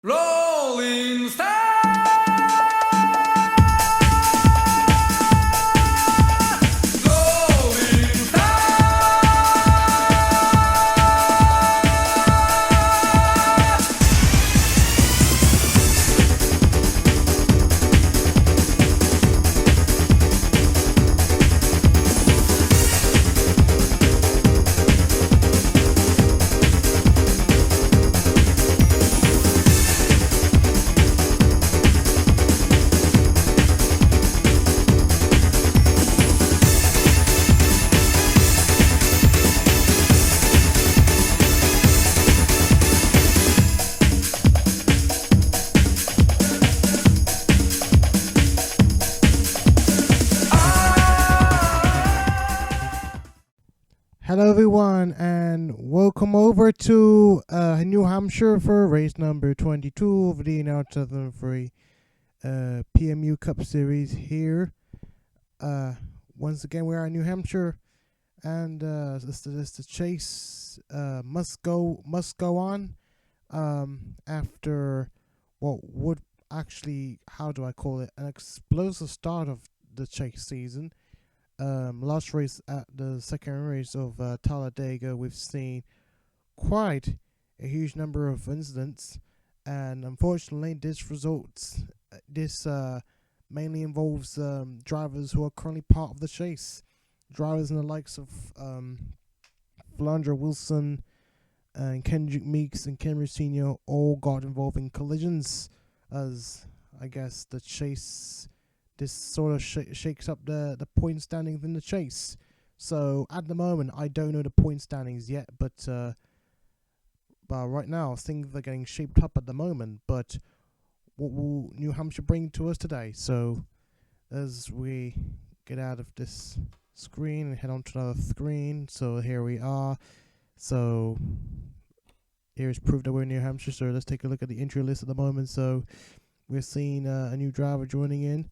Rolling Stone! Hello everyone and welcome over to New Hampshire for race number 22 of the NASCAR NR2003 PMU Cup Series here. Once again we are in New Hampshire and the chase must go on after what would actually, how do I call it, an explosive start of the chase season. Last race at the second race of Talladega, we've seen quite a huge number of incidents, and unfortunately this mainly involves drivers who are currently part of the chase. Drivers in the likes of Flandre Wilson and Kendrick Meeks and Kenry Sr. all got involved in collisions, as I guess the chase, this sort of shakes up the point standings in the chase. So at the moment, I don't know the point standings yet, but right now things are getting shaped up at the moment. But what will New Hampshire bring to us today? So as we get out of this screen and head on to another screen, so here we are. So here's proof that we're in New Hampshire. So let's take a look at the entry list at the moment. So we're seeing a new driver joining in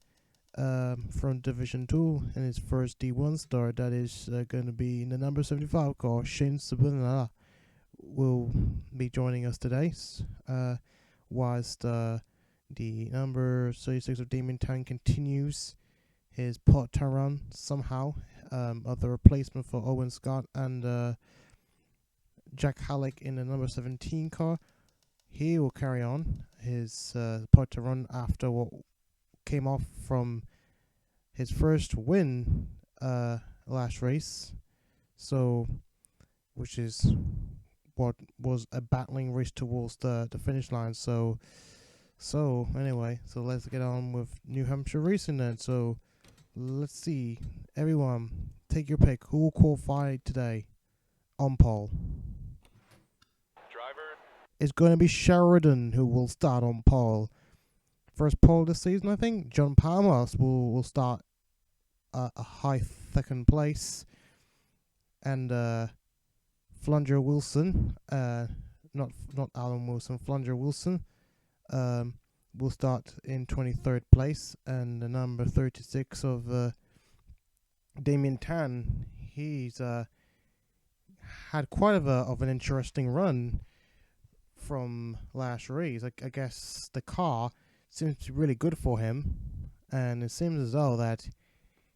from Division 2 in his first D1 start. That is going to be in the number 75 car. Shane Sabina will be joining us today, whilst the number 36 of Damien Town continues his part-time run somehow of the replacement for Owen Scott, and Jack Halleck in the number 17 car. He will carry on his part-time run after what came off from his first win last race, so which is what was a battling race towards the finish line. So anyway, so let's get on with New Hampshire racing then. So let's see, everyone take your pick. Who will qualify today on pole? Driver, It's going to be Sheridan who will start on pole. First pole this season, I think. John Palmer will start a high second place, and Flandre Wilson, not Alan Wilson, Flandre Wilson, will start in 23rd place, and the number 36 of Damien Tan, he's had quite of an interesting run from last race. I guess the car seems to be really good for him, and it seems as though that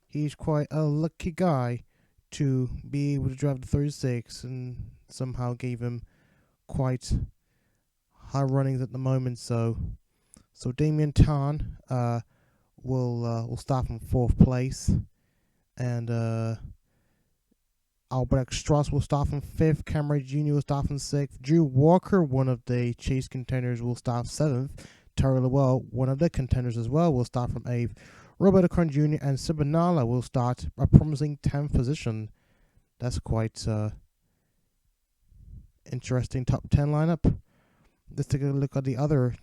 he's quite a lucky guy to be able to drive the 36, and somehow gave him quite high runnings at the moment. So Damien Tan will start from 4th place, and Albrecht Strauss will start from 5th. Cameron Jr. will start from 6th. Drew Walker, one of the chase contenders, will start 7th. Terry Lowell, one of the contenders as well, will start from 8th. Roberto Con Jr. and Sibinala will start a promising 10th position. That's quite interesting top 10 lineup. Let's take a look at the other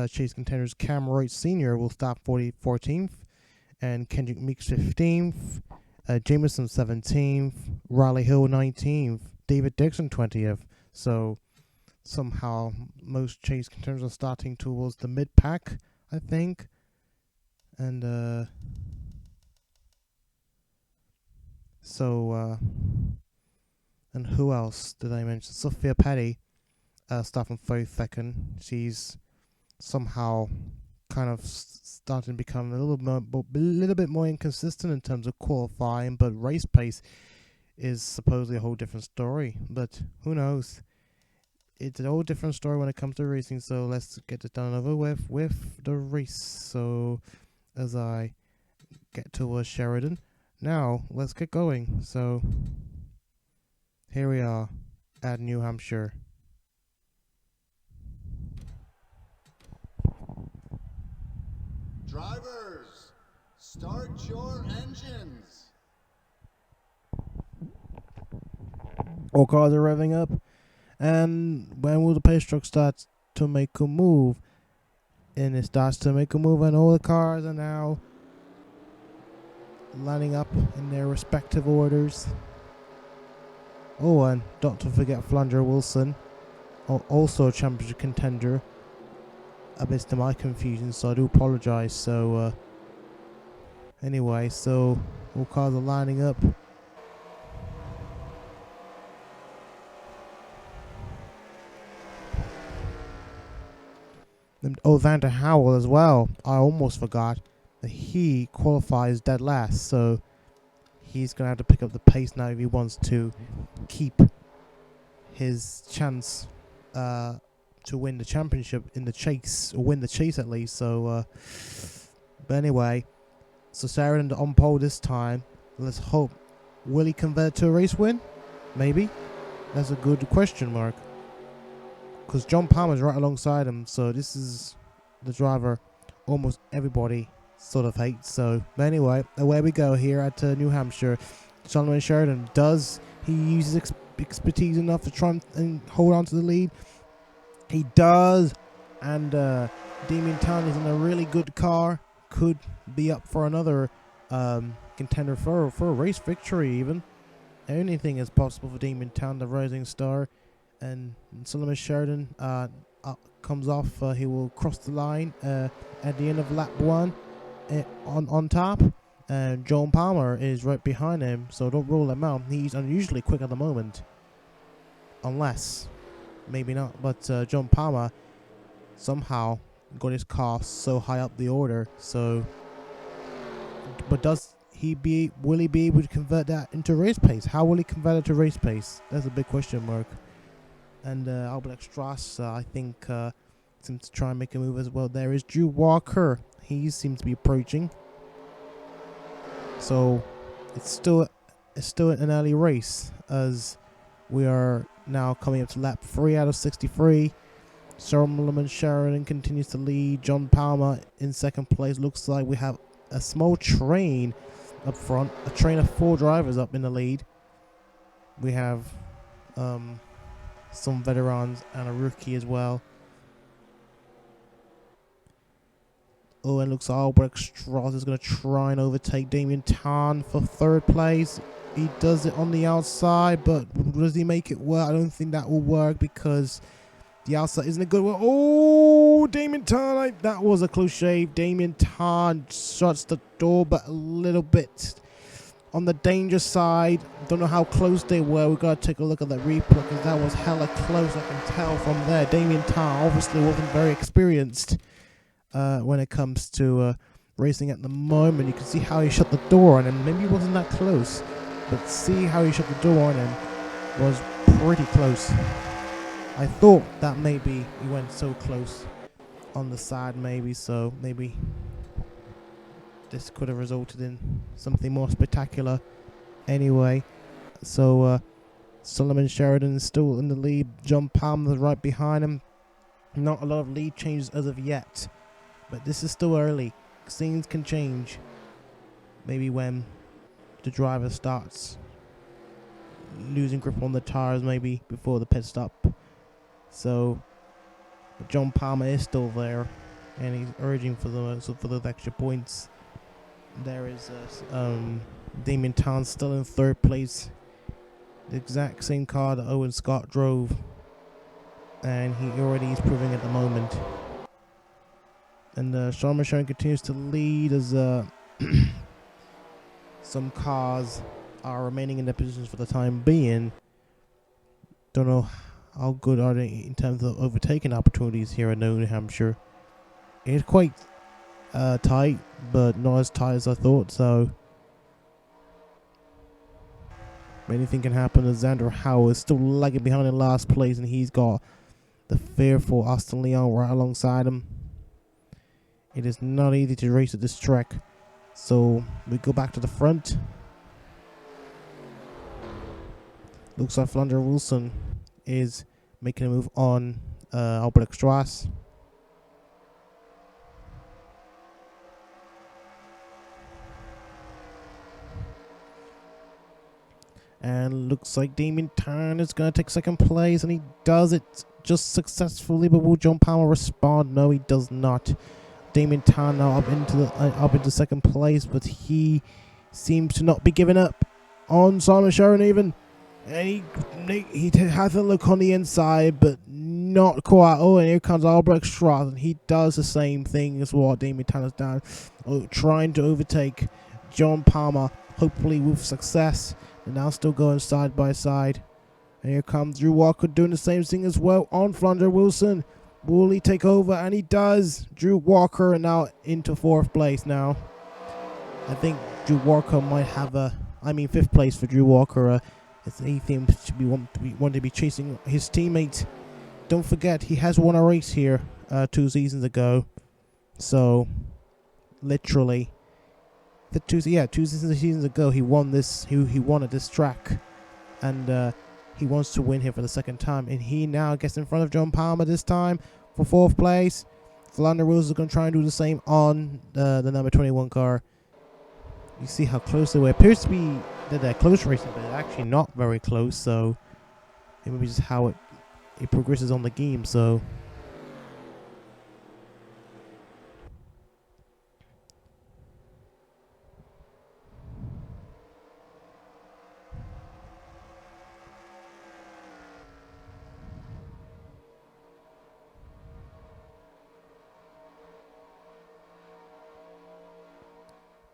chase contenders. Cam Wright Sr. will start 14th, and Kendrick Meeks 15th. Jameson 17th. Riley Hill 19th. David Dixon 20th. So somehow most chase contenders are starting towards the mid-pack, I think. And and who else did I mention? Sophia Petty start from 32nd. She's somehow kind of starting to become a little bit more inconsistent in terms of qualifying, but race pace is supposedly a whole different story. But who knows? It's a whole different story when it comes to racing. So let's get it done over with the race. So as I get towards Sheridan, now let's get going. So here we are at New Hampshire. Drivers, start your engines. All cars are revving up. And when will the pace truck start to make a move? And it starts to make a move, and all the cars are now lining up in their respective orders. Oh, and not to forget Flanger Wilson, also a championship contender. Amidst my confusion, so I do apologize. So, anyway, so all cars are lining up. And, Vander Howell as well. I almost forgot that he qualifies dead last, so he's going to have to pick up the pace now if he wants to keep his chance to win the championship in the chase, or win the chase at least. So, but anyway, so Sheridan on pole this time. Let's hope. Will he convert to a race win? Maybe. That's a good question mark. Because John Palmer's right alongside him, so this is the driver almost everybody sort of hates. So, but anyway, away we go here at New Hampshire. Solomon Sheridan, does he use his expertise enough to try and hold on to the lead? He does, and Damien Town is in a really good car. Could be up for another contender for a race victory even. Anything is possible for Damien Town, the rising star. And Solomon Sheridan comes off. He will cross the line at the end of lap 1 on top. And John Palmer is right behind him, so don't rule him out. He's unusually quick at the moment. Unless, maybe not. But John Palmer somehow got his car so high up the order. So, but will he be able to convert that into race pace? How will he convert it to race pace? That's a big question mark. And Albert Strass, I think, seems to try and make a move as well. There is Drew Walker. He seems to be approaching. So it's still an early race, as we are now coming up to lap 3 out of 63. Solomon Sheridan continues to lead. John Palmer in second place. Looks like we have a small train up front. A train of 4 drivers up in the lead. We have some veterans and a rookie as well. Oh, and looks like Albrecht Strauss is going to try and overtake Damien Tan for 3rd place. He does it on the outside, but does he make it work? I don't think that will work because the outside isn't a good one. Oh, Damien Tan, that was a close shave. Damien Tan shuts the door, but a little bit on the danger side. Don't know how close they were. We've got to take a look at that replay because that was hella close. I can tell from there. Damien Tan obviously wasn't very experienced when it comes to racing at the moment. You can see how he shut the door on him. Maybe he wasn't that close, but see how he shut the door on him was pretty close. I thought that maybe he went so close on the side, maybe, so maybe this could have resulted in something more spectacular. Anyway, so Solomon Sheridan is still in the lead. John Palmer right behind him. Not a lot of lead changes as of yet, but this is still early. Things can change. Maybe when the driver starts losing grip on the tires, maybe before the pit stop. So, but John Palmer is still there, and he's urging for those extra points. There is Damien Tan still in 3rd place. The exact same car that Owen Scott drove, and he already is proving at the moment. And Sean Michon continues to lead as some cars are remaining in their positions for the time being. Don't know how good are they in terms of overtaking opportunities here in New Hampshire. It's quite tight, but not as tight as I thought, so anything can happen as Xander Howard is still lagging behind in last place, and he's got the fearful Austin Leon right alongside him. It is not easy to race at this track, so we go back to the front. Looks like Flandre Wilson is making a move on Albert Strass. And looks like Damien Tarn is going to take second place, and he does it just successfully. But will John Palmer respond? No, he does not. Damien Tarn now up into second place, but he seems to not be giving up on Simon Sheridan even. And he has a look on the inside, but not quite. Oh, and here comes Albrecht Strauss, and he does the same thing as what Damien Tarn has done, trying to overtake John Palmer, hopefully with success. They're now still going side by side. And here comes Drew Walker doing the same thing as well on Flandre Wilson. Will he take over? And he does. Drew Walker now into fourth place now. I think Drew Walker might have fifth place for Drew Walker. He seems to be want to be chasing his teammate. Don't forget, he has won a race here 2 seasons ago. So, literally, two seasons ago, he won this. He won at this track, and he wants to win here for the second time. And he now gets in front of John Palmer this time for fourth place. Flandre Wilson is going to try and do the same on the number 21 car. You see how close they were. It appears to be that they're close racing, but actually not very close. So it may be just how it progresses on the game. So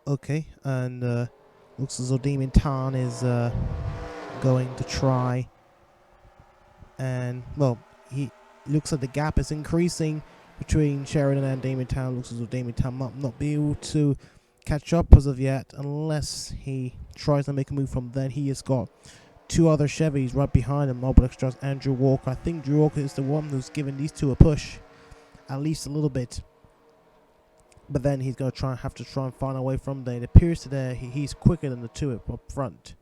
okay, and looks as though Damien Tarn is going to try, and well, he looks like the gap is increasing between Sheridan and Damien Tarn. Looks as though Damien Tarn might not be able to catch up as of yet, unless he tries to make a move from then. He has got 2 other Chevys right behind him, Albert Strauss and Drew Walker. I think Drew Walker is the one who's giving these two a push, at least a little bit. But then he's going to have to try and find a way from there. It appears that he's quicker than the 2 up front.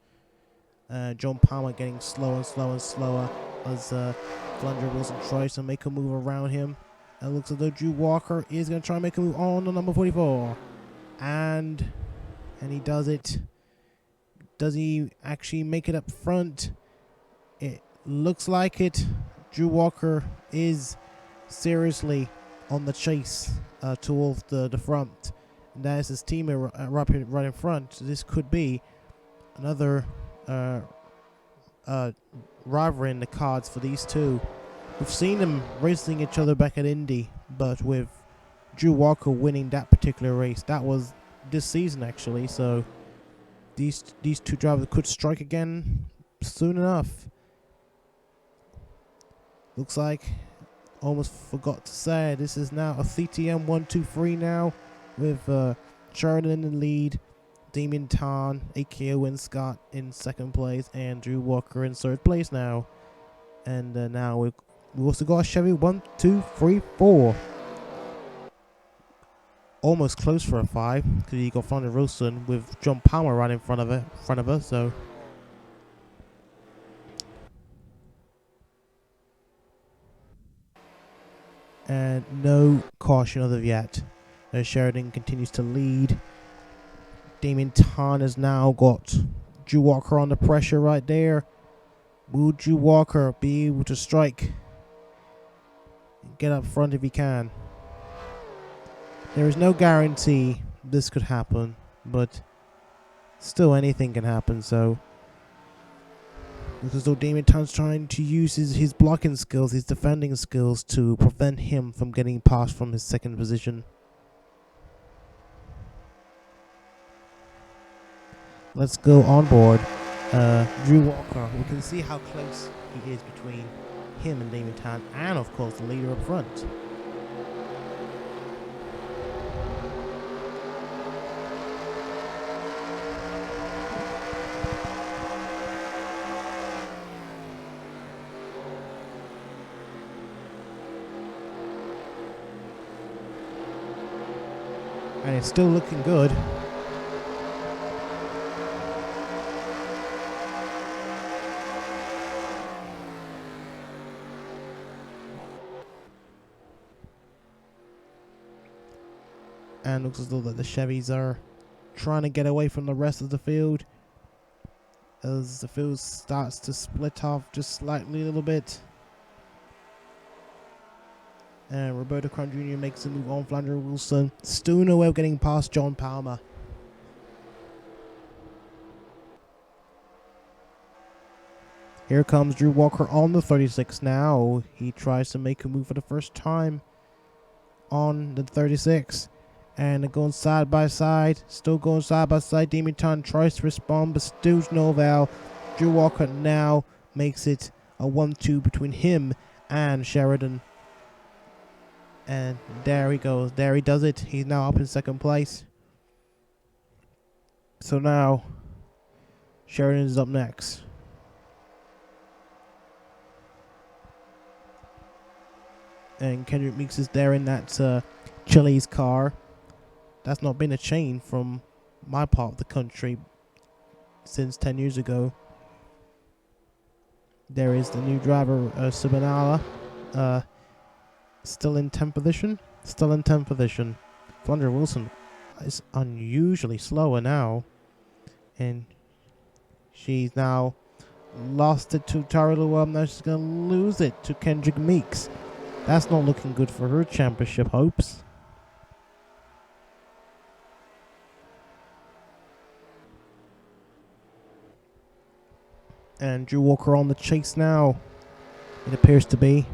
John Palmer getting slower and slower and slower as Flandre Wilson tries to make a move around him. And it looks as though Drew Walker is going to try and make a move on the number 44. And he does it. Does he actually make it up front? It looks like it. Drew Walker is seriously on the chase towards the front, and that is his teammate right in front. So this could be another rivalry in the cards for these two. We've seen them racing each other back at Indy, but with Drew Walker winning that particular race, that was this season actually. So these 2 drivers could strike again soon enough. Looks like, almost forgot to say, this is now a CTM 1-2-3 now, with Sheridan in the lead, Damien Tarn, aka Win Scott, in second place, and Drew Walker in third place now. And now we also got a Chevy 1, 2, 3, 4. Almost close for a 5, because you got Flandre Wilson with John Palmer right in front of her. So and no caution as of yet, as Sheridan continues to lead. Damien Tarn has now got Drew Walker under pressure right there. Will Drew Walker be able to strike? Get up front if he can. There is no guarantee this could happen, but still anything can happen. So because though Damien Tarn's trying to use his blocking skills, his defending skills, to prevent him from getting past from his second position. Let's go on board Drew Walker. We can see how close he is between him and Damien Tarn, and of course the leader up front. And it's still looking good. And looks as though that the Chevys are trying to get away from the rest of the field as the field starts to split off just slightly a little bit. And Roberto Crown Jr. makes a move on Flandre Wilson. Still no way of getting past John Palmer. Here comes Drew Walker on the 36 now. He tries to make a move for the first time on the 36. And they're going side by side. Still going side by side. Dimitan tries to respond, but still no avail. Drew Walker now makes it a 1-2 between him and Sheridan. And there he goes. There he does it. He's now up in second place. So now Sheridan is up next. And Kendrick Meeks is there in that Chili's car. That's not been a change from my part of the country since 10 years ago. There is the new driver, Subbanala. Still in 10th position. Still in 10th position. Flandre Wilson is unusually slower now. And she's now lost it to Tara Llewellyn. Now she's going to lose it to Kendrick Meeks. That's not looking good for her championship hopes. And Drew Walker on the chase now. It appears to be.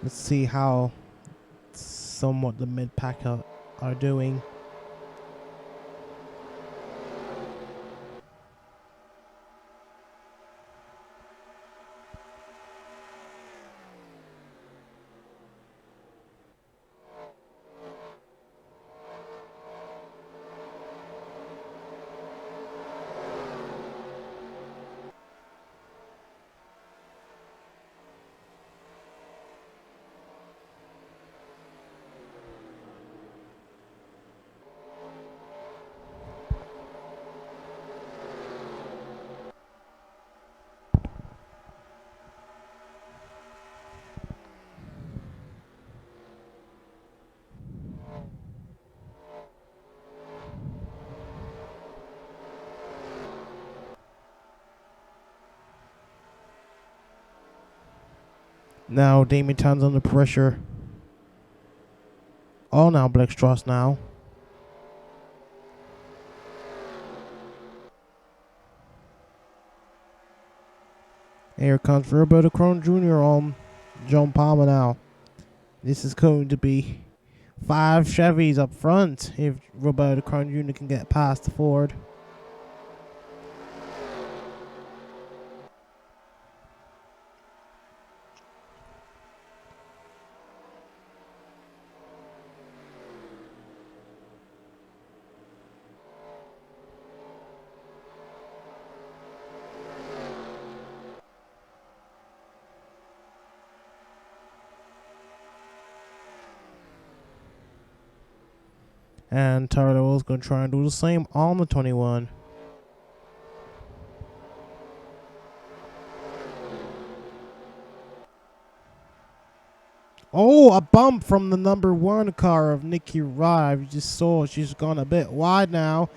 Let's see how somewhat the mid-pack are doing. Now Damien's under pressure. Oh, now Blackstraws now. Here comes Roberto Crown Jr. on John Palmer now. This is going to be 5 Chevys up front if Roberto Crown Jr. can get past the Ford. And Tyrell is going to try and do the same on the 21. Oh, a bump from the number 1 car of Nikki Rive. You just saw she's gone a bit wide now.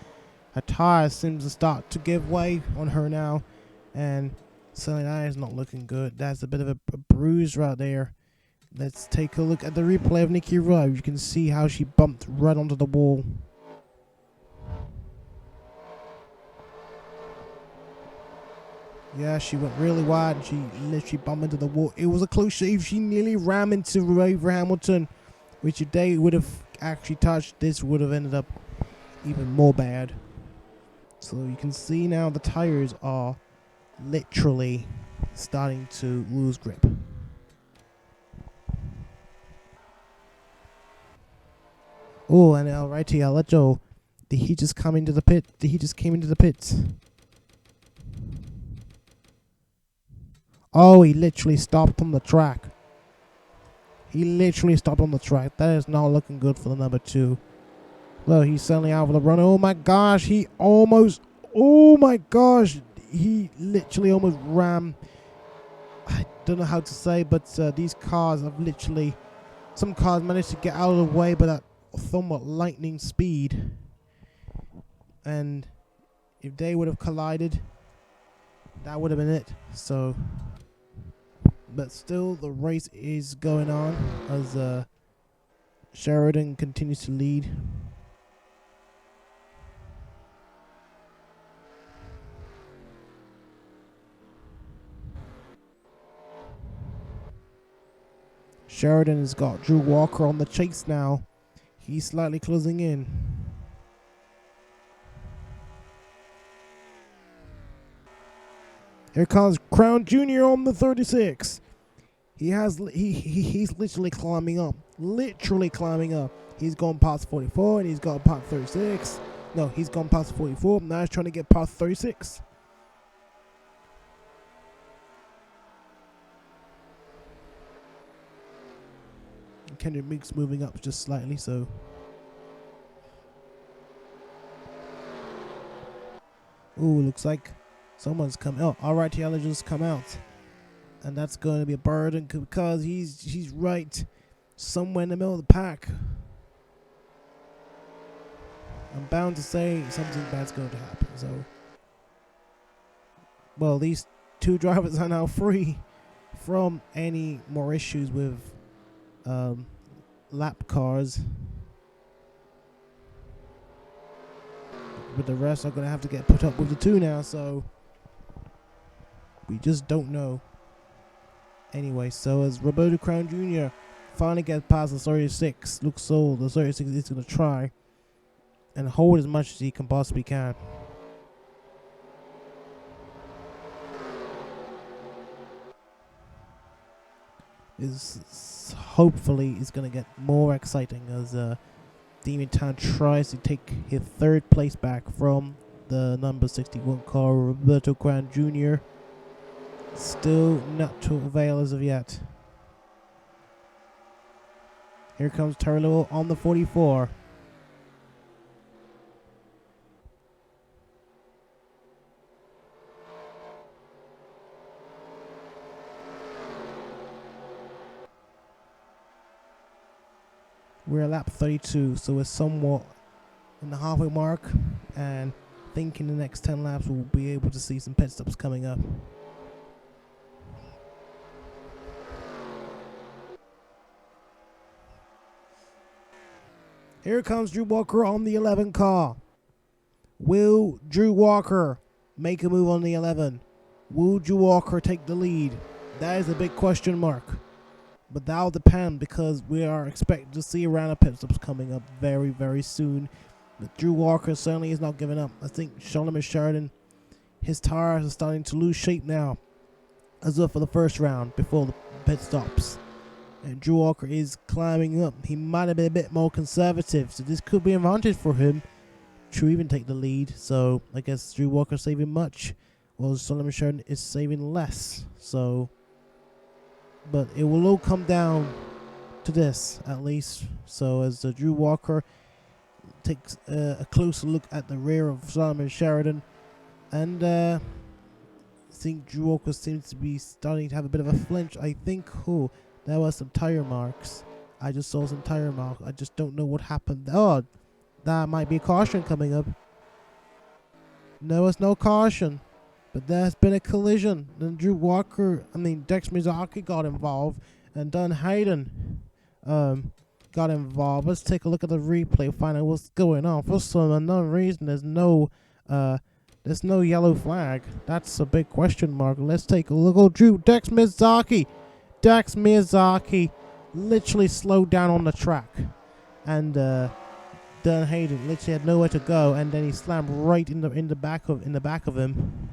Her tire seems to start to give way on her now. And certainly that is not looking good. That's a bit of a bruise right there. Let's take a look at the replay of Nikki Rive. You can see how she bumped right onto the wall. Yeah, she went really wide and she literally bumped into the wall. It was a close shave. She nearly rammed into Rover Hamilton, which if they would have actually touched, this would have ended up even more bad. So you can see now the tires are literally starting to lose grip. Oh, and alrighty, I'll let Joe. Did he just come into the pit? Did he just came into the pits? Oh, he literally stopped on the track. He literally stopped on the track. That is not looking good for the number 2. Well, he's suddenly out of the run. Oh my gosh, he almost... Oh my gosh, he literally almost rammed... I don't know how to say, but these cars have literally... Some cars managed to get out of the way, but at somewhat lightning speed. And if they would have collided, that would have been it. So... But still, the race is going on as Sheridan continues to lead. Sheridan has got Drew Walker on the chase now. He's slightly closing in. Here comes Crown Jr. on the 36. He's literally climbing up. Literally climbing up. He's gone past 44 and he's got past 36. No, he's gone past 44. Now he's trying to get past 36. Kendrick Meeks moving up just slightly, so. Ooh, looks like someone's come out. Alright, Yellow just come out. And that's going to be a burden because he's right somewhere in the middle of the pack. I'm bound to say something bad's going to happen. So, well, these 2 drivers are now free from any more issues with lap cars. But the rest are going to have to get put up with the 2 now. So, we just don't know. Anyway, so as Roberto Crown Jr. finally gets past the 36, looks so the 36 is going to try and hold as much as he can possibly can. Hopefully is going to get more exciting as Demon Town tries to take his 3rd place back from the number 61 car, Roberto Crown Jr. Still not to avail as of yet. Here comes Turlo on the 44. We're at lap 32, so we're somewhat in the halfway mark, and I think in the next 10 laps we'll be able to see some pit stops coming up. Here comes Drew Walker on the 11 car. Will Drew Walker make a move on the 11? Will Drew Walker take the lead? That is a big question mark. But that'll depend because we are expecting to see a round of pit stops coming up very, very soon. But Drew Walker certainly is not giving up. I think Sheridan, his tires are starting to lose shape now. As well for the first round before the pit stops. And Drew Walker is climbing up. He might have been a bit more conservative, so this could be an advantage for him to even take the lead. So I guess Drew Walker saving much, while Sheridan is saving less. So, but it will all come down to this at least. So as Drew Walker takes a closer look at the rear of Sheridan, and I think Drew Walker seems to be starting to have a bit of a flinch. I think there was some tire marks. I just saw some tire marks. I just don't know what happened. Oh, that might be a caution coming up. No, it's no caution. But there's been a collision. Then Dex Mizaki got involved. And Dunn Hayden got involved. Let's take a look at the replay, find out what's going on. For some unknown reason, there's no yellow flag. That's a big question mark. Let's take a look. Oh, Dex Mizaki literally slowed down on the track, and Dylan Hayden literally had nowhere to go, and then he slammed right in the back of him.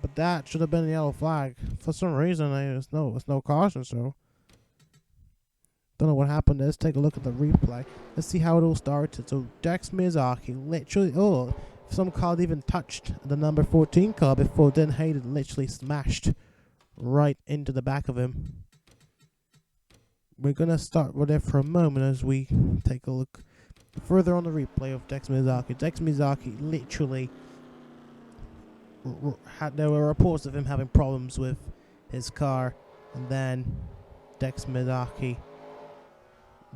But that should have been a yellow flag. For some reason, it's no caution. So don't know what happened. Let's take a look at the replay. Let's see how it all started. So Dex Miyazaki literally, some car even touched the number 14 car before Dylan Hayden literally smashed right into the back of him. We're gonna start with it for a moment as we take a look further on the replay of Dex Miyazaki. Dex Miyazaki literally there were reports of him having problems with his car, and then Dex Miyazaki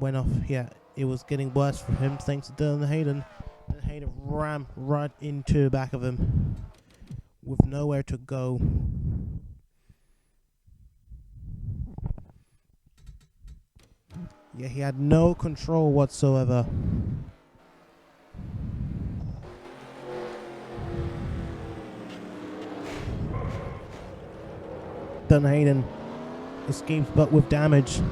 went off. Yeah, it was getting worse for him thanks to Dylan Hayden. Dylan Hayden ran right into the back of him with nowhere to go. Yeah, he had no control whatsoever. Dylan Hayden escapes but with damage.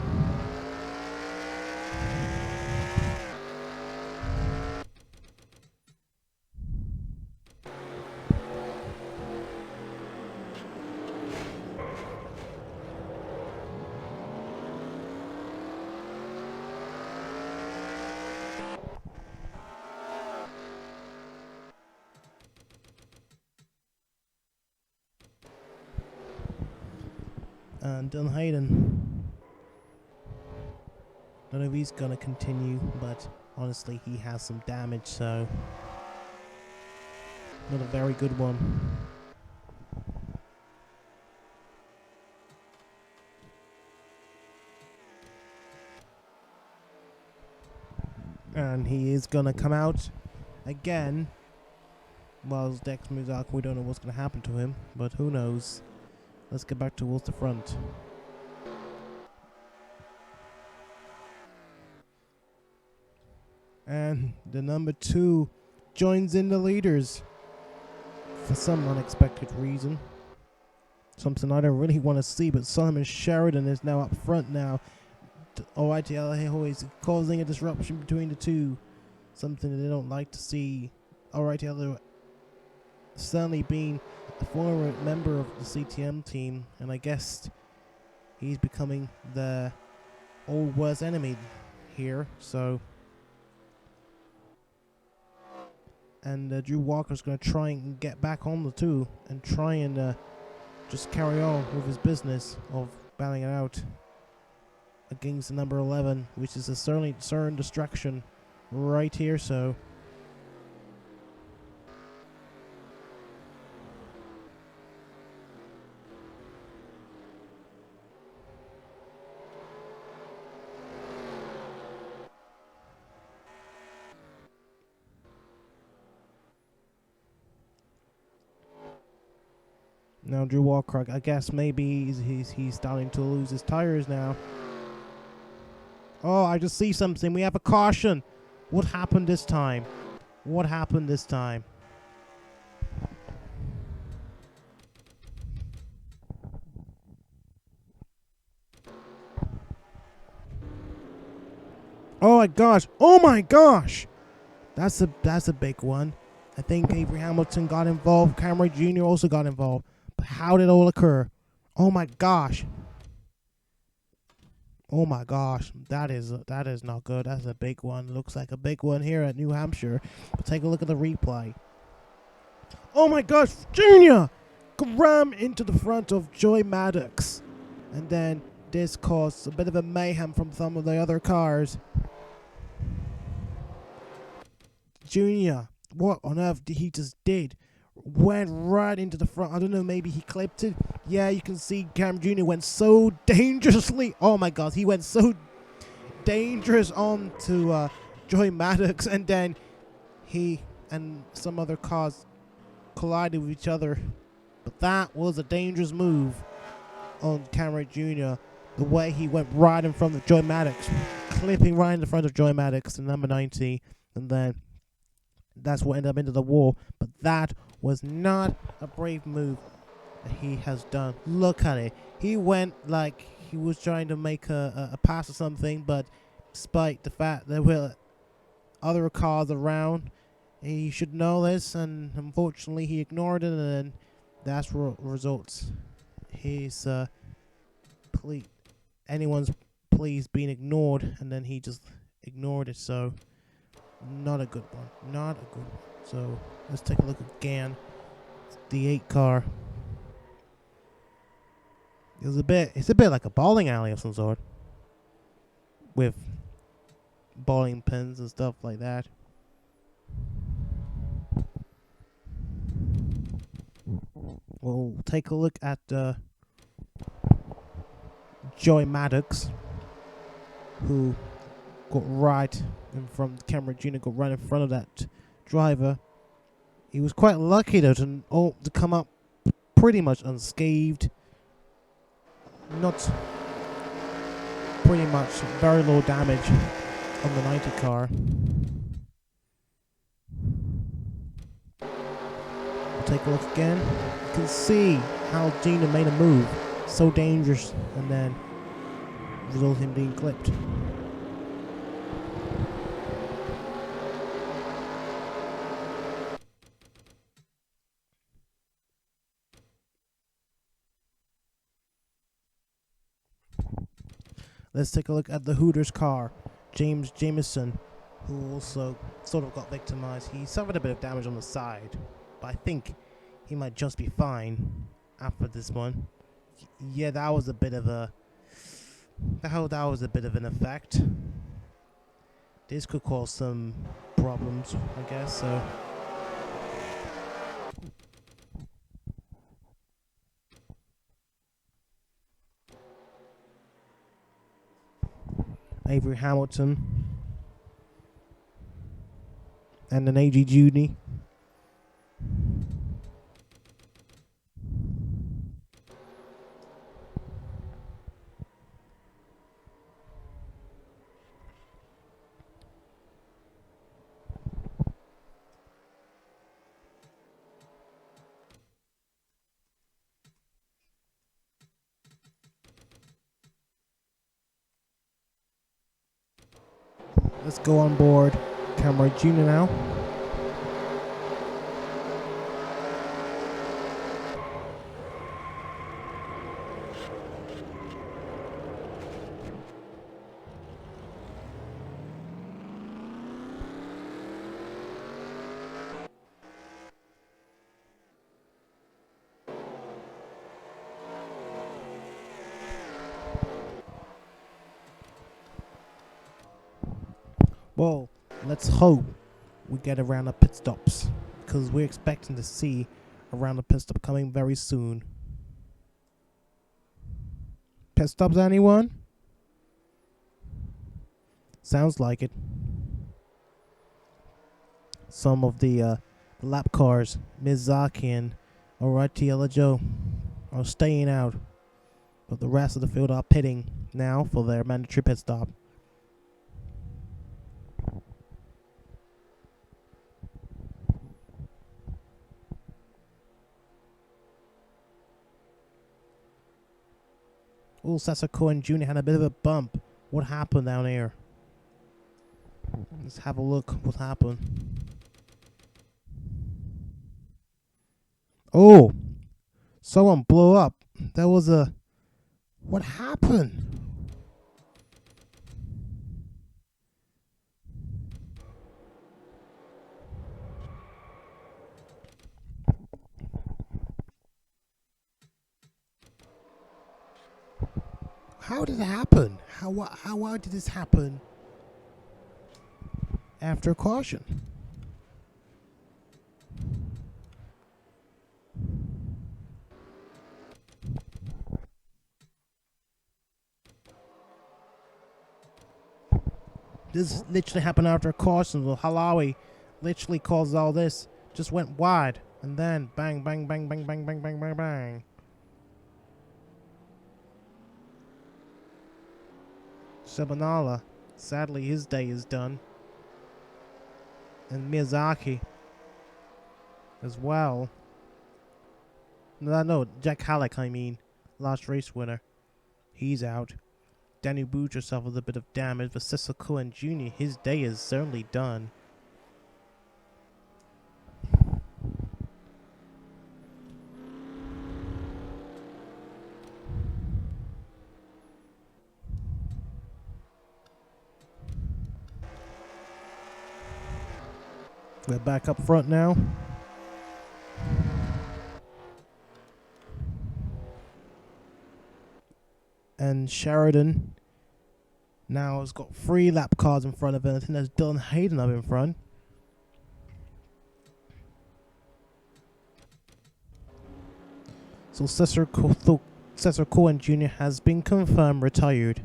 And Dylan Hayden, don't know if he's gonna continue, but honestly he has some damage, so not a very good one. And he is gonna come out again. While Dex Miyazaki, we don't know what's gonna happen to him, but who knows. Let's get back towards the front. And the number 2 joins in the leaders for some unexpected reason. Something I don't really want to see, but Simon Sheridan is now up front now. Untitled is causing a disruption between the two. Something that they don't like to see. Untitled certainly being a former member of the CTM team, and I guess he's becoming the old worst enemy here. So, and Drew Walker's going to try and get back on the 2 and try and just carry on with his business of battling it out against the number 11, which is a certain distraction right here. So now Drew Walker, I guess maybe he's starting to lose his tires now. Oh, I just see something. We have a caution. What happened this time? What happened this time? Oh my gosh. Oh my gosh. That's a big one. I think Avery Hamilton got involved. Cameron Jr. also got involved. But how did it all occur? Oh my gosh. Oh my gosh, that is not good. That's a big one. Looks like a big one here at New Hampshire. But take a look at the replay. Oh my gosh, Junior ram into the front of Joy Maddox, and then this caused a bit of a mayhem from some of the other cars. Junior, what on earth did he just did? Went right into the front. I don't know, maybe he clipped it. Yeah, you can see Cam Jr. went so dangerously. Oh my god, he went so dangerous on to Joy Maddox, and then he and some other cars collided with each other. But that was a dangerous move on Cameron Jr. The way he went right in front of Joy Maddox, clipping right in the front of Joy Maddox, the number 90, and then that's what ended up into the wall. But that was not a brave move that he has done. Look at it. He went like he was trying to make a pass or something, but despite the fact that other cars around. He should know this, and unfortunately he ignored it, and then that's results. His anyone's pleas being ignored, and then he just ignored it. So not a good one. Not a good one. So let's take a look again. The 8 car. It's a bit like a bowling alley of some sort, with bowling pins and stuff like that. We'll take a look at Joey Maddox, who got right in front. Cameron Jr. got right in front of that driver. He was quite lucky though to come up pretty much unscathed. Not pretty much very low damage on the 90 car. We'll take a look again. You can see how Gina made a move so dangerous and then result in him being clipped. Let's take a look at the Hooters car. James Jameson, who also sort of got victimized. He suffered a bit of damage on the side, but I think he might just be fine after this one. Yeah, that was a bit of a... that was a bit of an effect. This could cause some problems, I guess, so... Avery Hamilton and then A.G. Judy. Let's go on board Cameron Jr. now. Well, let's hope we get around the pit stops, because we're expecting to see around the pit stop coming very soon. Pit stops, anyone? Sounds like it. Some of the lap cars, Mizaki and Oratiella Joe, are staying out, but the rest of the field are pitting now for their mandatory pit stop. Oh, Sasako and Jr. had a bit of a bump. What happened down here? Let's have a look what happened. Oh, someone blew up. There was a... What happened? How did it happen? How did this happen after caution? This literally happened after caution. The Halawi literally caused all this. Just went wide. And then bang, bang, bang, bang, bang, bang, bang, bang, bang. Shabanala, sadly his day is done. And Miyazaki as well. No, Jack Halleck, I mean. Last race winner. He's out. Danny Butcher suffered a bit of damage, but Cecil Cohen Jr., his day is certainly done. We're back up front now. And Sheridan now has got 3 lap cars in front of him. I think there's Dylan Hayden up in front. So Cesar Cohen Jr. has been confirmed retired.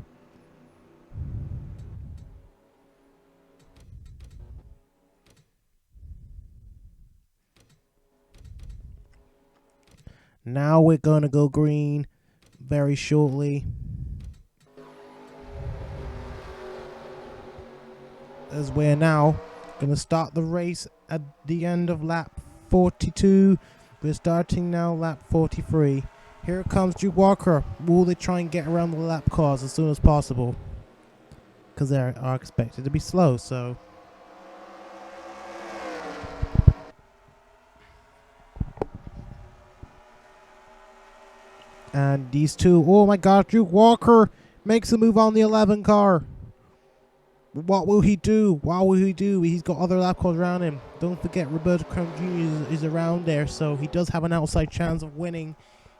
Now we're going to go green very shortly. As we're now going to start the race at the end of lap 42. We're starting now lap 43. Here comes Drew Walker. Will they try and get around the lap cars as soon as possible? Because they are expected to be slow, so... And these two, oh my god, Drew Walker makes a move on the 11 car. What will he do? What will he do? He's got other lap cars around him. Don't forget, Roberto Crown Jr. is around there, so he does have an outside chance of winning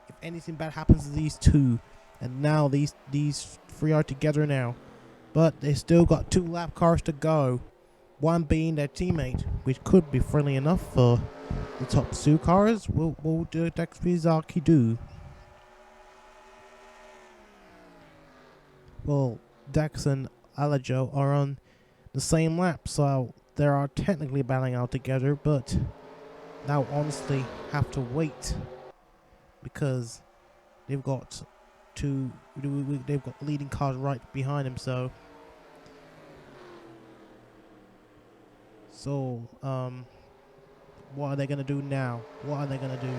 if anything bad happens to these two. And now these 3 are together now. But they still got 2 lap cars to go. One being their teammate, which could be friendly enough for the top 2 cars. What will Dex Mizaki do? Well, Dex and Alajo are on the same lap, so they are technically battling out together, but now honestly have to wait because they've got leading cars right behind them. So what are they gonna do now? What are they gonna do?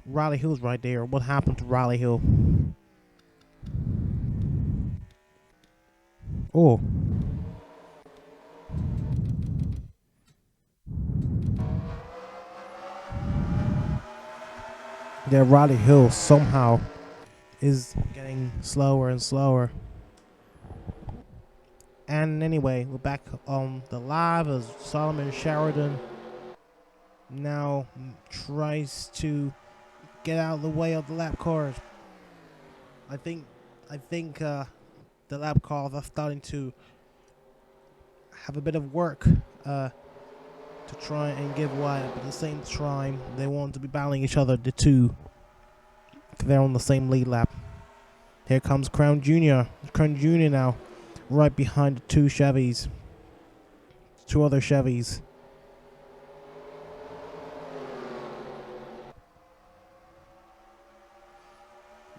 Riley Hill's right there. What happened to Riley Hill? Oh. Yeah, Riley Hill somehow is getting slower and slower. And anyway, we're back on the live as Solomon Sheridan now tries to get out of the way of the lap cars. I think the lap cars are starting to have a bit of work to try and give way, but at the same time they want to be battling each other, the two. They're on the same lead lap. Here comes Crown Jr. Crown Jr. now right behind the 2 Chevys. 2 other Chevys.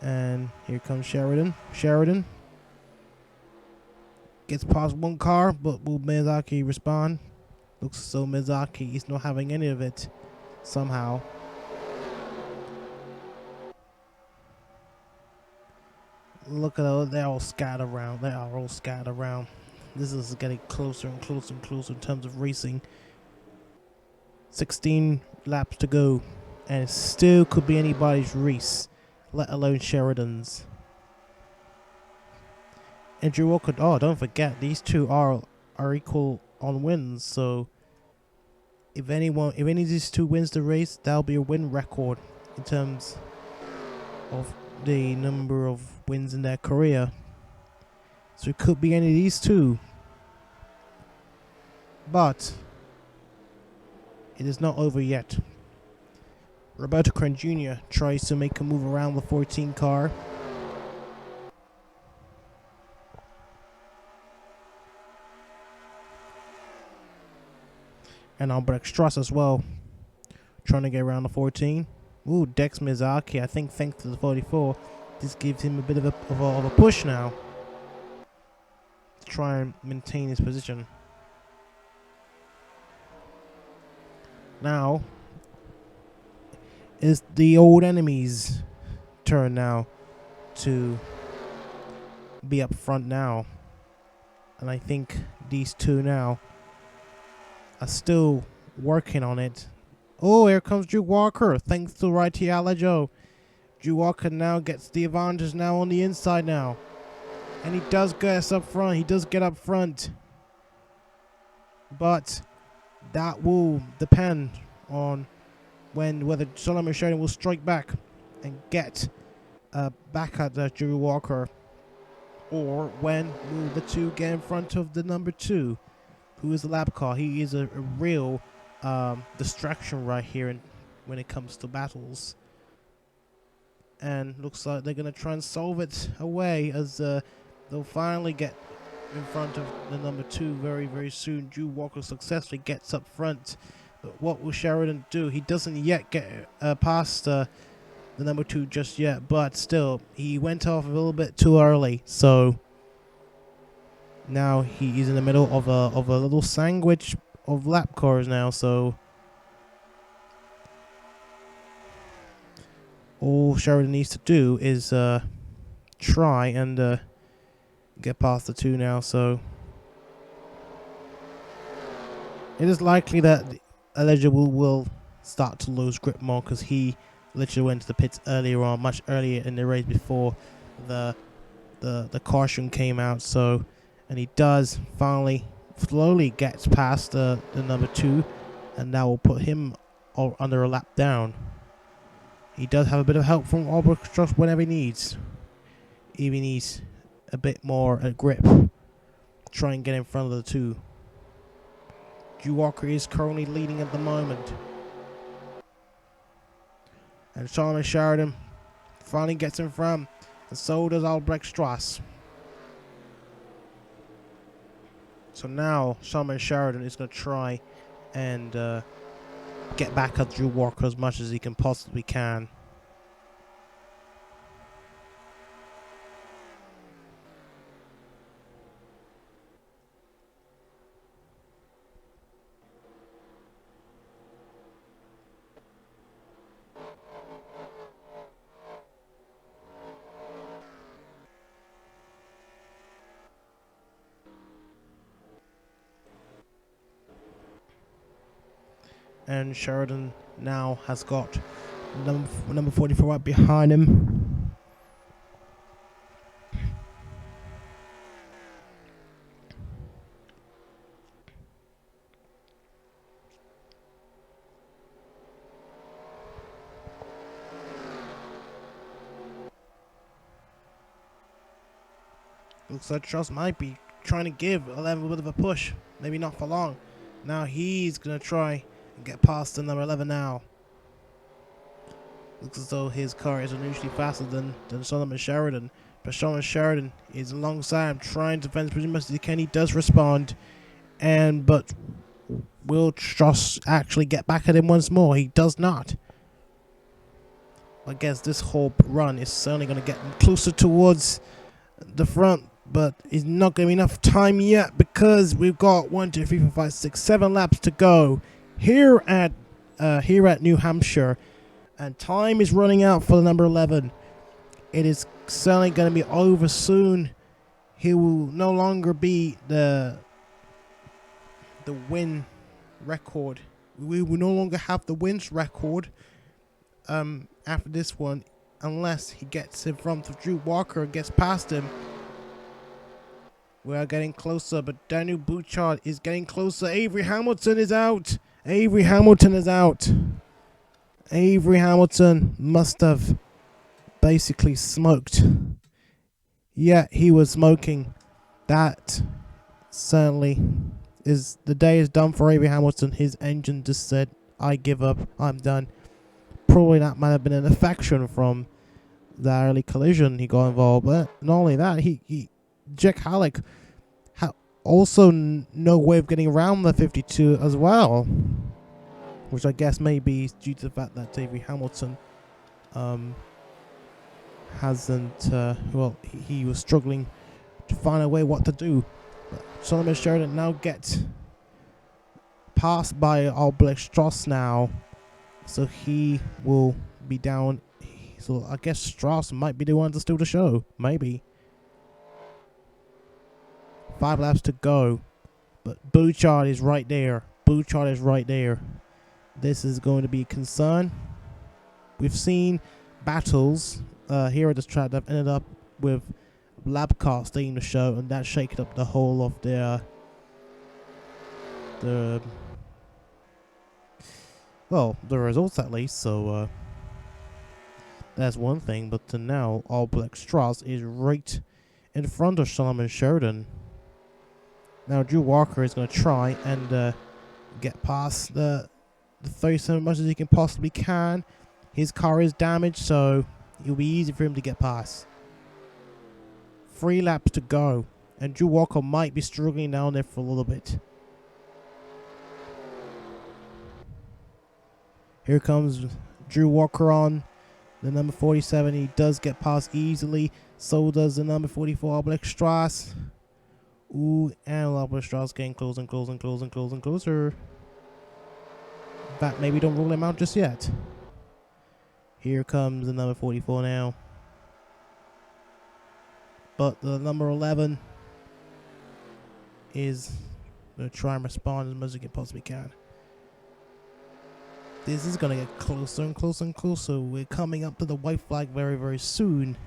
And here comes Sheridan. Sheridan gets past 1 car, but will Miyazaki respond? Looks as though Miyazaki is not having any of it somehow. Look at those, they're all scattered around. They are all scattered around. This is getting closer and closer and closer in terms of racing. 16 laps to go, and it still could be anybody's race, let alone Sheridan's. And Drew Walker, oh, don't forget, these 2 are equal on wins, so if any of these 2 wins the race, that'll be a win record in terms of the number of wins in their career. So it could be any of these 2. But it is not over yet. Roberto Crown Jr. tries to make a move around the 14 car. And Albrecht Strauss as well, trying to get around the 14. Ooh, Dex Mizaki, I think thanks to the 44, this gives him a bit of a push now to try and maintain his position. Now is the old enemy's turn now to be up front now, and I think these 2 now are still working on it. Oh, here comes Drew Walker, thanks to Righty Alajo. Drew Walker now gets the advantage now on the inside now. And he does get us up front. He does get up front. But that will depend on whether Solomon Sheridan will strike back and get back at Drew Walker, or when will the two get in front of the number 2, who is the lap car. He is a real distraction right here when it comes to battles. And looks like they're going to try and solve it away as they'll finally get in front of the number 2 very, very soon. Drew Walker successfully gets up front. But what will Sheridan do? He doesn't yet get past the number 2 just yet, but still, he went off a little bit too early. So now he is in the middle of a little sandwich of lap cars now. So all Sheridan needs to do is try and get past the 2 now. So it is likely that Elijah will start to lose grip more, because he literally went to the pits earlier on, much earlier in the race before the caution came out. So, and he does finally slowly gets past the number 2, and that will put him under a lap down. He does have a bit of help from Albrecht whenever he needs. If he needs a bit more grip, try and get in front of the 2. Drew Walker is currently leading at the moment. And Solomon Sheridan finally gets in front, and so does Albrecht Strauss. So now Solomon Sheridan is going to try and get back at Drew Walker as much as he can possibly can. And Sheridan now has got number 44 right behind him. Looks like Charles might be trying to give 11 a bit of a push. Maybe not for long. Now he's going to try and get past the number 11 now. Looks as though his car is unusually faster than Solomon Sheridan. But Solomon Sheridan is alongside him, trying to defend as much as he can. He does respond. But will Strauss actually get back at him once more? He does not. I guess this whole run is certainly going to get him closer towards the front. But it's not going to be enough time yet, because we've got 1, 2, 3, 4, 5, 6, 7 laps to go here at New Hampshire, and time is running out for the number 11. It is certainly going to be over soon. He will no longer be the win record. We will no longer have the wins record after this one, unless he gets in front of Drew Walker and gets past him. We are getting closer, but Daniel Bouchard is getting closer. Avery Hamilton is out. Avery Hamilton is out. Avery Hamilton must have basically smoked. Yeah, he was smoking. That certainly is, the day is done for Avery Hamilton. His engine just said, I give up, I'm done. Probably that might have been an affection from the early collision he got involved. But not only that, Jack Halleck had also no way of getting around the 52 as well, which I guess may be due to the fact that Avery Hamilton hasn't, he was struggling to find a way what to do. But Solomon Sheridan now gets passed by Albrecht Strauss now, so he will be down. So I guess Strauss might be the one to steal the show, maybe. 5 laps to go, but Bouchard is right there. Bouchard is right there. This is going to be a concern. We've seen battles here at this track that have ended up with lap car stealing the show, and that shaking up the whole of the results at least. So that's one thing. But now All Black Strauss is right in front of Solomon Sheridan. Now Drew Walker is going to try and get past the 37 as much as he can possibly can. His car is damaged, so it'll be easy for him to get past. 3 laps to go, and Drew Walker might be struggling down there for a little bit. Here comes Drew Walker on the number 47. He does get past easily. So does the number 44, Albrecht Strauss. Ooh, and Albrecht Strauss getting closer and closer and closer and closer and closer. But maybe don't rule him out just yet. Here comes the number 44 now. But the number 11 is going to try and respond as much as he possibly can. This is going to get closer and closer and closer. We're coming up to the white flag very, very soon.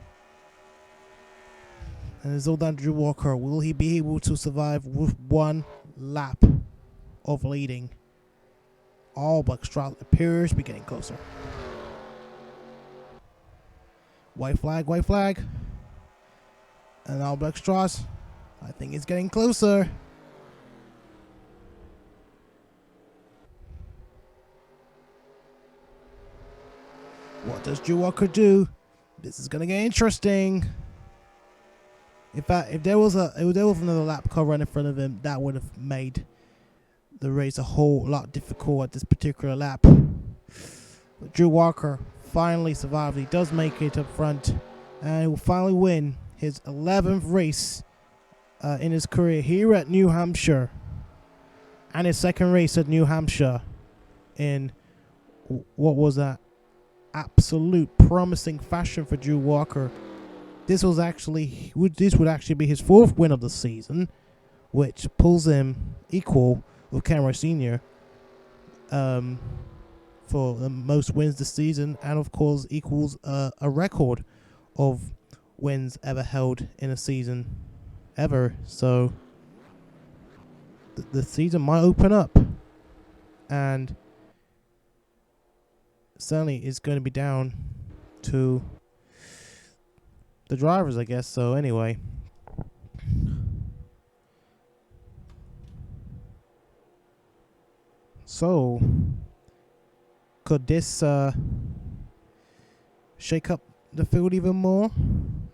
And it's all down to Drew Walker. Will he be able to survive with 1 lap of leading? All Black Strauss appears to be getting closer. White flag, white flag. And All Black Strauss, I think it's getting closer. What does Drew Walker do? This is gonna get interesting. In fact, if there was another lap car right in front of him, that would have made the race a whole lot difficult at this particular lap. But Drew Walker finally survived. He does make it up front, and he will finally win his 11th race in his career here at New Hampshire, and his 2nd race at New Hampshire in what was that absolute promising fashion for Drew Walker. This would actually be his 4th win of the season, which pulls him equal with Cameron Sr. For the most wins this season, and of course equals a record of wins ever held in a season ever. So the season might open up, and certainly it's going to be down to the drivers, I guess. So anyway, so could this shake up the field even more?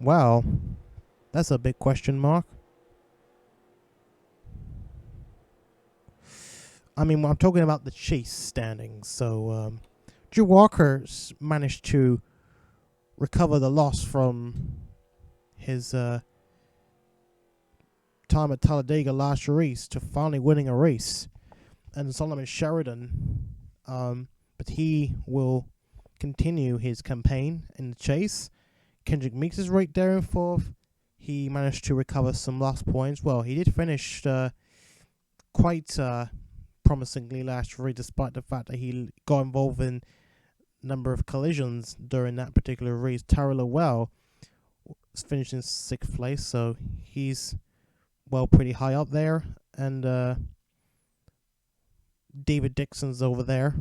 Well, that's a big question mark. I mean, I'm talking about the chase standings. So Drew Walker's managed to recover the loss from his time at Talladega last race to finally winning a race, and Solomon Sheridan, but he will continue his campaign in the chase. Kendrick Meeks is right there in 4th. He managed to recover some lost points. Well, he did finish quite promisingly last race, despite the fact that he got involved in a number of collisions during that particular race. Tyrell Lowell finished in 6th place, so he's pretty high up there. And David Dixon's over there.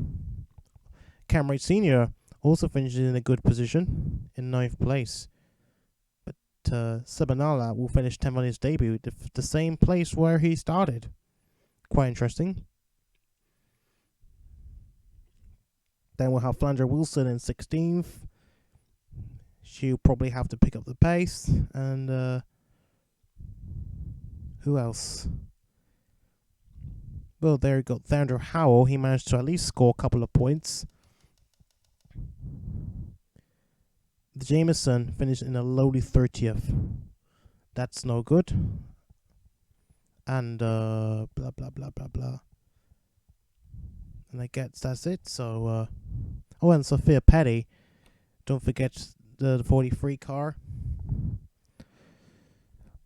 Cameron Sr. also finishes in a good position in 9th place. But Sabanala will finish 10th on his debut, the same place where he started. Quite interesting. Then we'll have Flandre Wilson in 16th. She'll probably have to pick up the pace. And who else? Well, there you go. Andrew Howell. He managed to at least score a couple of points. Jameson finished in a lowly 30th. That's no good. And blah, blah, blah, blah, blah. And I guess that's it. So, and Sophia Petty. Don't forget the 43 car.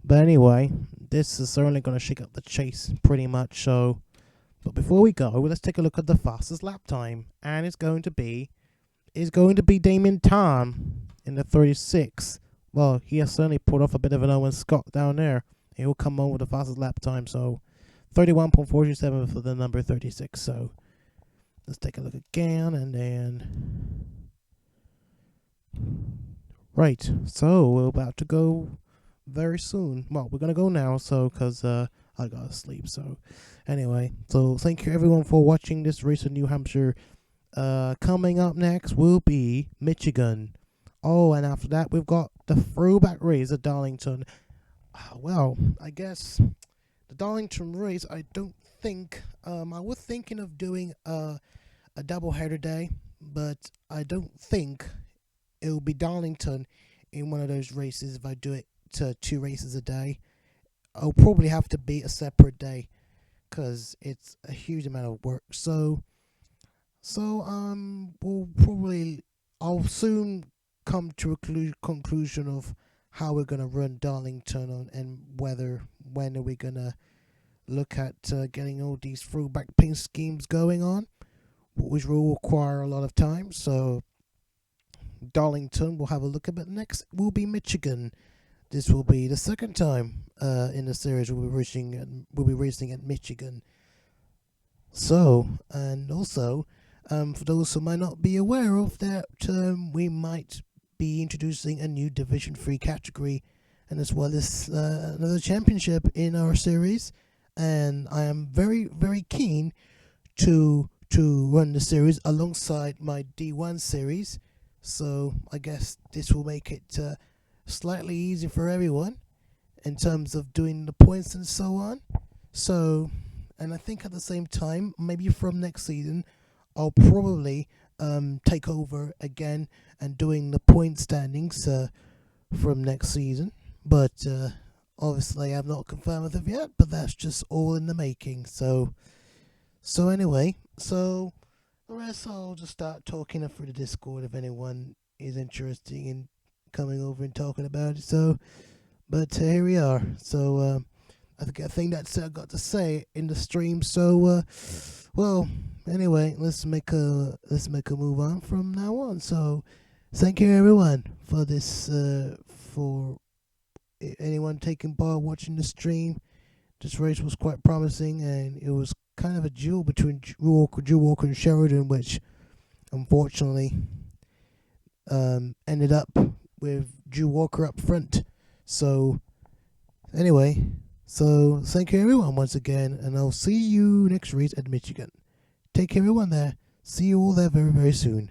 But anyway, this is certainly going to shake up the chase pretty much. So, but before we go, let's take a look at the fastest lap time. And it's going to be Damien Tom in the 36, well, he has certainly pulled off a bit of an Owen Scott down there. He'll come on with the fastest lap time, so 31.47 for the number 36. So let's take a look again, and then right. So we're about to go very soon. Well, we're gonna go now, so because I gotta sleep. So anyway, so thank you everyone for watching this race in New Hampshire. Coming up next will be Michigan. Oh, and after that we've got the throwback race at Darlington. Well, I guess the Darlington race, I don't think, I was thinking of doing a doubleheader day, but I don't think it'll be Darlington in one of those races if I do it to 2 races a day. I'll probably have to be a separate day because it's a huge amount of work. So I'll soon come to a conclusion of how we're gonna run Darlington on, and when are we gonna look at getting all these throwback paint schemes going on, which will require a lot of time. So Darlington we'll have a look at, but next will be Michigan. This will be the second time in the series we'll be racing at Michigan. So, and also, for those who might not be aware of that, we might be introducing a new Division 3 category, and as well as another championship in our series. And I am very, very keen to run the series alongside my D1 series. So I guess this will make it slightly easier for everyone in terms of doing the points and so on. So, and I think at the same time, maybe from next season, I'll probably take over again and doing the point standings from next season. But obviously I've not confirmed with it yet, but that's just all in the making. So anyway, so the rest I'll just start talking through the Discord if anyone is interested in coming over and talking about it. So, but here we are. So I think that's I got to say in the stream. So well, anyway, let's make a move on from now on. So thank you everyone for this for anyone taking part watching the stream. This race was quite promising, and it was kind of a duel between Drew Walker and Sheridan, which unfortunately ended up with Drew Walker up front. So anyway, so thank you everyone once again, and I'll see you next race at Michigan. Take care everyone there. See you all there very, very soon.